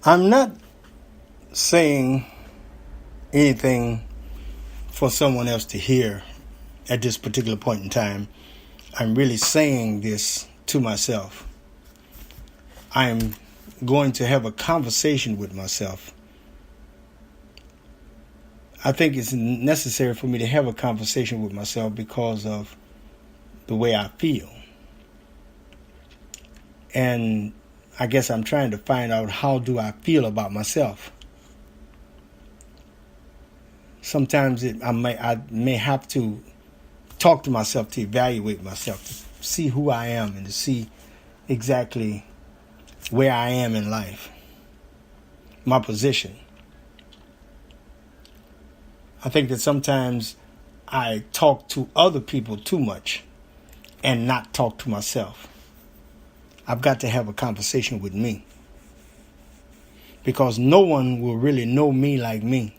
I'm not saying anything for someone else to hear at this particular point in time. I'm really saying this to myself. I'm going to have a conversation with myself. I think it's necessary for me to have a conversation with myself because of the way I feel. And I guess I'm trying to find out, how do I feel about myself? Sometimes I may have to talk to myself to evaluate myself, to see who I am and to see exactly where I am in life, my position. I think that sometimes I talk to other people too much and not talk to myself. I've got to have a conversation with me, because no one will really know me like me,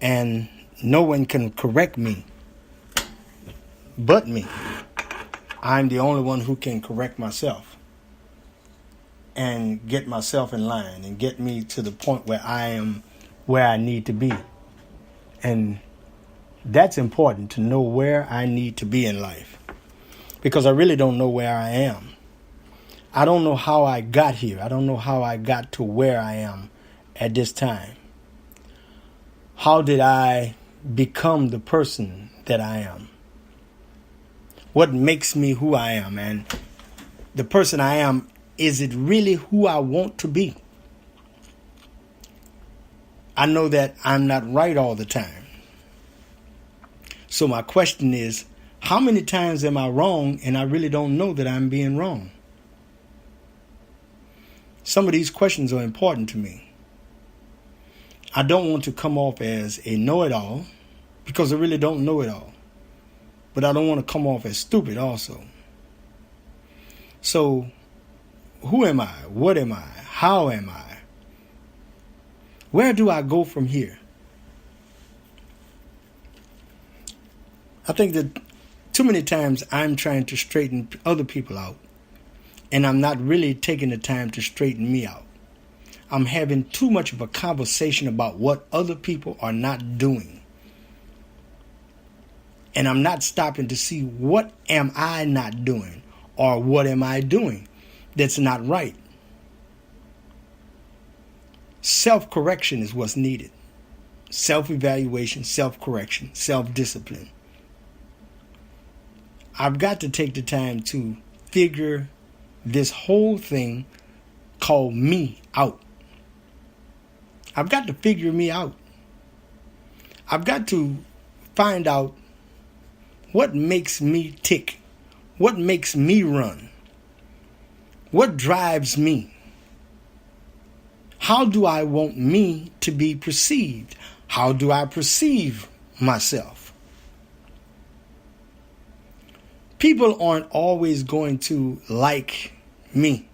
and no one can correct me but me. I'm the only one who can correct myself and get myself in line and get me to the point where I am where I need to be. And that's important, to know where I need to be in life, because I really don't know where I am. I don't know how I got here. I don't know how I got to where I am at this time. How did I become the person that I am? What makes me who I am? And the person I am, is it really who I want to be? I know that I'm not right all the time. So my question is, how many times am I wrong and I really don't know that I'm being wrong? Some of these questions are important to me. I don't want to come off as a know-it-all, because I really don't know it all. But I don't want to come off as stupid also. So, who am I? What am I? How am I? Where do I go from here? I think that too many times I'm trying to straighten other people out, and I'm not really taking the time to straighten me out. I'm having too much of a conversation about what other people are not doing. And I'm not stopping to see, what am I not doing, or what am I doing that's not right? Self-correction is what's needed. Self-evaluation, self-correction, self-discipline. I've got to take the time to figure this whole thing called me out. I've got to figure me out. I've got to find out what makes me tick, what makes me run, what drives me. How do I want me to be perceived? How do I perceive myself? People aren't always going to like me.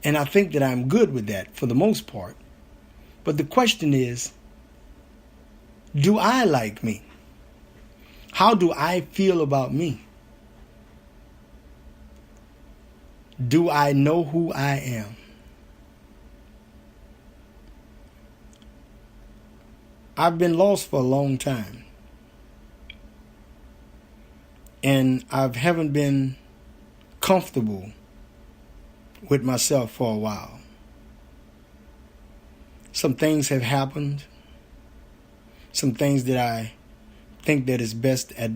And I think that I'm good with that for the most part. But the question is, do I like me? How do I feel about me? Do I know who I am? I've been lost for a long time. And I haven't been comfortable with myself for a while. Some things have happened. Some things that I think that it's best at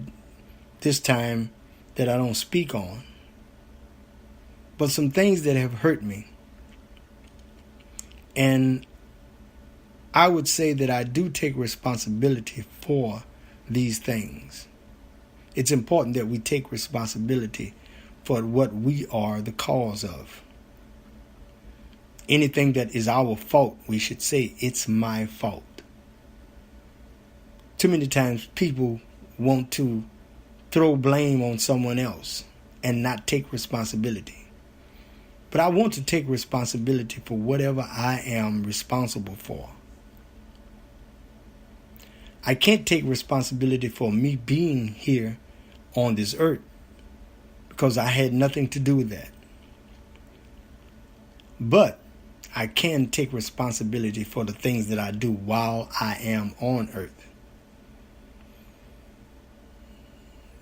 this time that I don't speak on. But some things that have hurt me. And I would say that I do take responsibility for these things. It's important that we take responsibility for what we are the cause of. Anything that is our fault, we should say, it's my fault. Too many times people want to throw blame on someone else and not take responsibility. But I want to take responsibility for whatever I am responsible for. I can't take responsibility for me being here on this earth, because I had nothing to do with that. But I can take responsibility for the things that I do while I am on earth.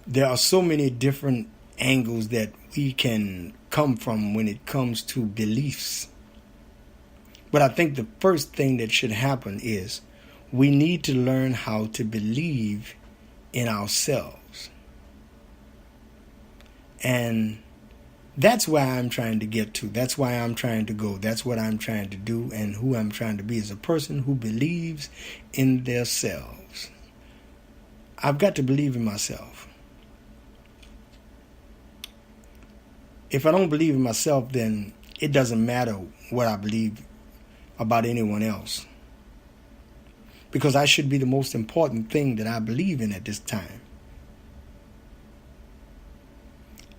There are so many different angles that we can come from when it comes to beliefs. But I think the first thing that should happen is we need to learn how to believe in ourselves. And that's where I'm trying to get to. That's why I'm trying to go. That's what I'm trying to do, and who I'm trying to be is a person who believes in themselves. I've got to believe in myself. If I don't believe in myself, then it doesn't matter what I believe about anyone else. Because I should be the most important thing that I believe in at this time.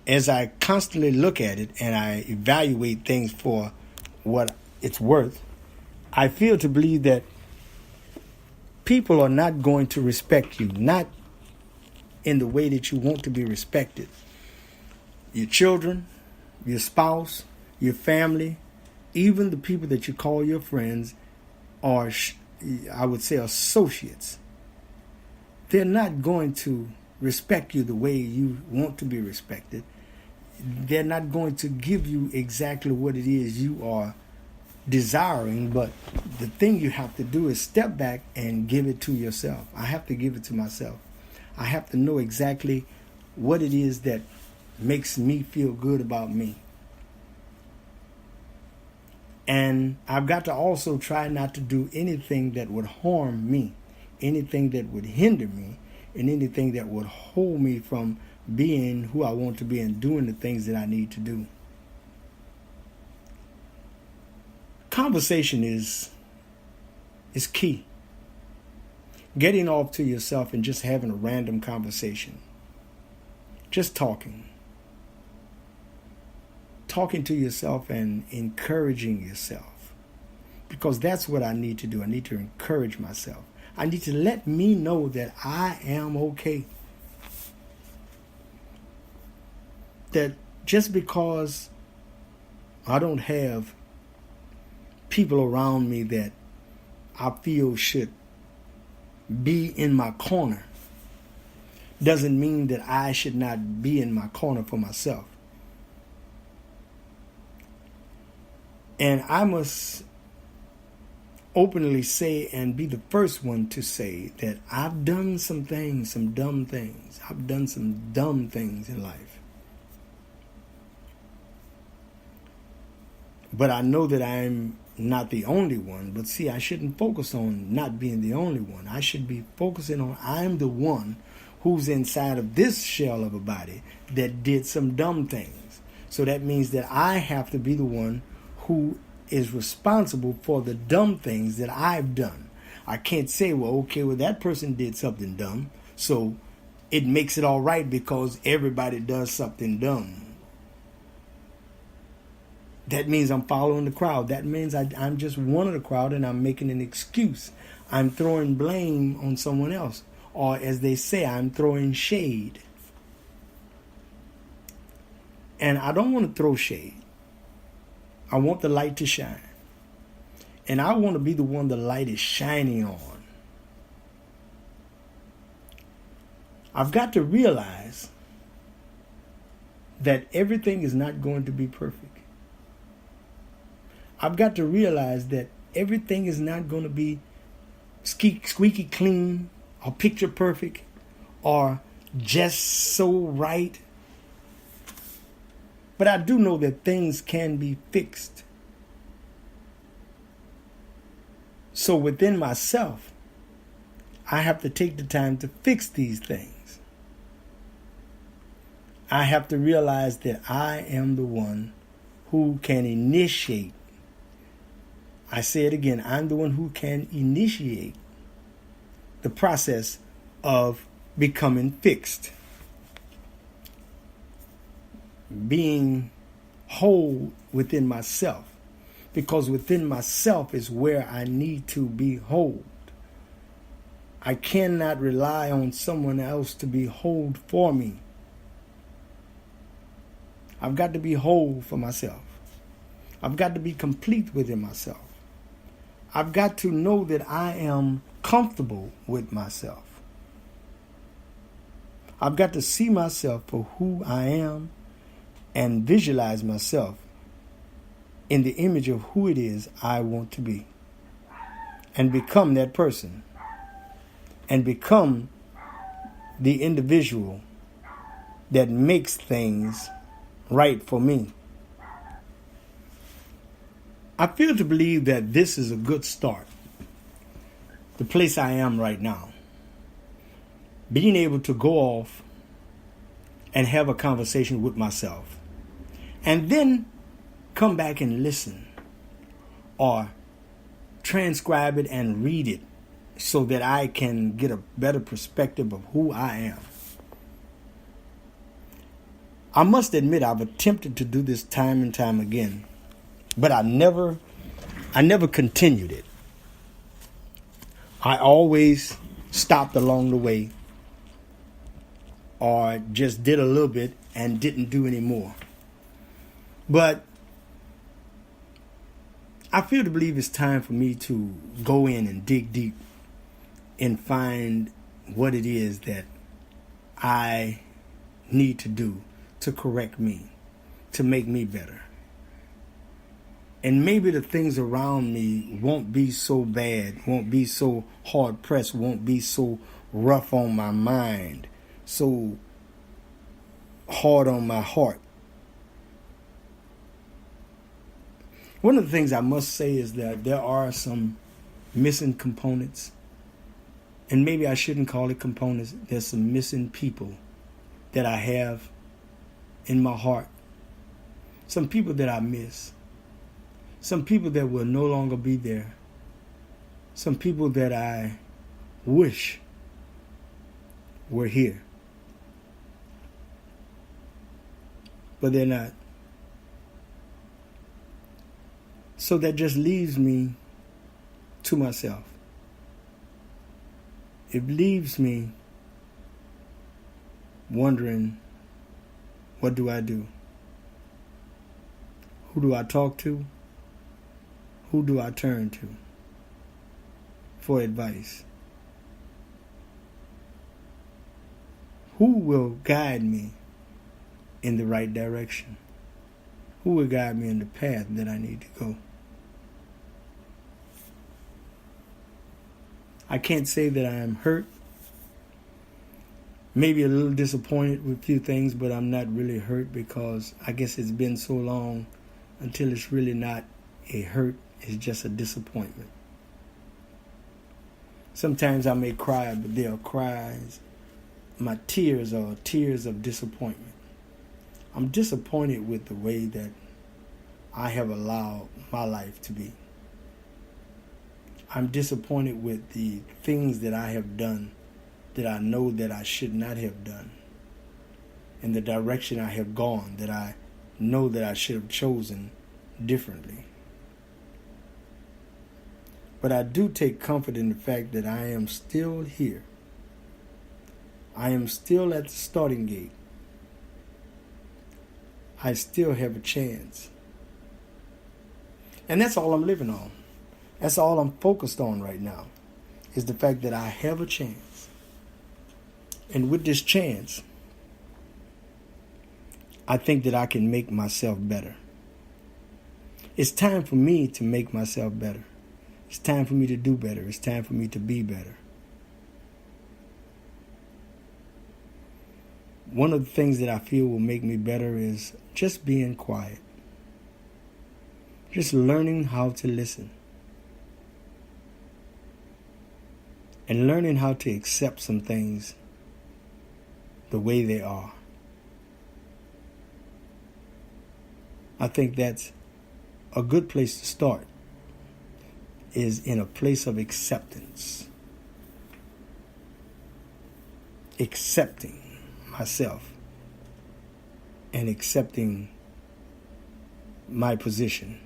As I constantly look at it and I evaluate things for what it's worth, I feel to believe that people are not going to respect you, not in the way that you want to be respected. Your children, your spouse, your family, even the people that you call your friends are, I would say, associates. They're not going to respect you the way you want to be respected. They're not going to give you exactly what it is you are desiring, but the thing you have to do is step back and give it to yourself. I have to give it to myself. I have to know exactly what it is that makes me feel good about me. And I've got to also try not to do anything that would harm me, anything that would hinder me, and anything that would hold me from being who I want to be and doing the things that I need to do. Conversation is key. Getting off to yourself and just having a random conversation. Just talking. Talking to yourself and encouraging yourself. Because that's what I need to do. I need to encourage myself. I need to let me know that I am okay. That just because I don't have people around me that I feel should be in my corner doesn't mean that I should not be in my corner for myself. And I must openly say and be the first one to say that I've done some things, some dumb things. I've done some dumb things in life. But I know that I'm not the only one. But see, I shouldn't focus on not being the only one. I should be focusing on I'm the one who's inside of this shell of a body that did some dumb things. So that means that I have to be the one who is responsible for the dumb things that I've done. I can't say, well, that person did something dumb, so it makes it all right because everybody does something dumb. That means I'm following the crowd. That means I'm just one of the crowd and I'm making an excuse. I'm throwing blame on someone else. Or as they say, I'm throwing shade. And I don't want to throw shade. I want the light to shine. And I want to be the one the light is shining on. I've got to realize that everything is not going to be perfect. I've got to realize that everything is not going to be squeaky clean or picture perfect or just so right. But I do know that things can be fixed. So within myself, I have to take the time to fix these things. I have to realize that I am the one who can initiate. I say it again, I'm the one who can initiate the process of becoming fixed. Being whole within myself. Because within myself is where I need to be whole. I cannot rely on someone else to be whole for me. I've got to be whole for myself. I've got to be complete within myself. I've got to know that I am comfortable with myself. I've got to see myself for who I am and visualize myself in the image of who it is I want to be. And become that person. And become the individual that makes things right for me. I feel to believe that this is a good start. The place I am right now. Being able to go off and have a conversation with myself. And then come back and listen. Or transcribe it and read it so that I can get a better perspective of who I am. I must admit I've attempted to do this time and time again, but I never continued it. I always stopped along the way or just did a little bit and didn't do any more. But I feel to believe it's time for me to go in and dig deep and find what it is that I need to do to correct me, to make me better. And maybe the things around me won't be so bad, won't be so hard pressed, won't be so rough on my mind, so hard on my heart. One of the things I must say is that there are some missing components. And maybe I shouldn't call it components. There's some missing people that I have in my heart. Some people that I miss. Some people that will no longer be there. Some people that I wish were here. But they're not. So that just leaves me to myself. It leaves me wondering, what do I do? Who do I talk to? Who do I turn to for advice? Who will guide me in the right direction? Who will guide me in the path that I need to go? I can't say that I am hurt. Maybe a little disappointed with a few things, but I'm not really hurt because I guess it's been so long until it's really not a hurt. It's just a disappointment. Sometimes I may cry, but they are cries. My tears are tears of disappointment. I'm disappointed with the way that I have allowed my life to be. I'm disappointed with the things that I have done that I know that I should not have done, and the direction I have gone that I know that I should have chosen differently. But I do take comfort in the fact that I am still here. I am still at the starting gate. I still have a chance. And that's all I'm living on. That's all I'm focused on right now, is the fact that I have a chance. And with this chance, I think that I can make myself better. It's time for me to make myself better. It's time for me to do better. It's time for me to be better. One of the things that I feel will make me better is just being quiet. Just learning how to listen. And learning how to accept some things the way they are. I think that's a good place to start, is in a place of acceptance. Accepting myself and accepting my position.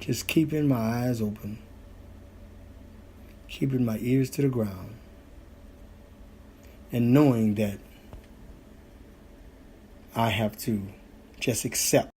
Just keeping my eyes open, keeping my ears to the ground, and knowing that I have to Just accept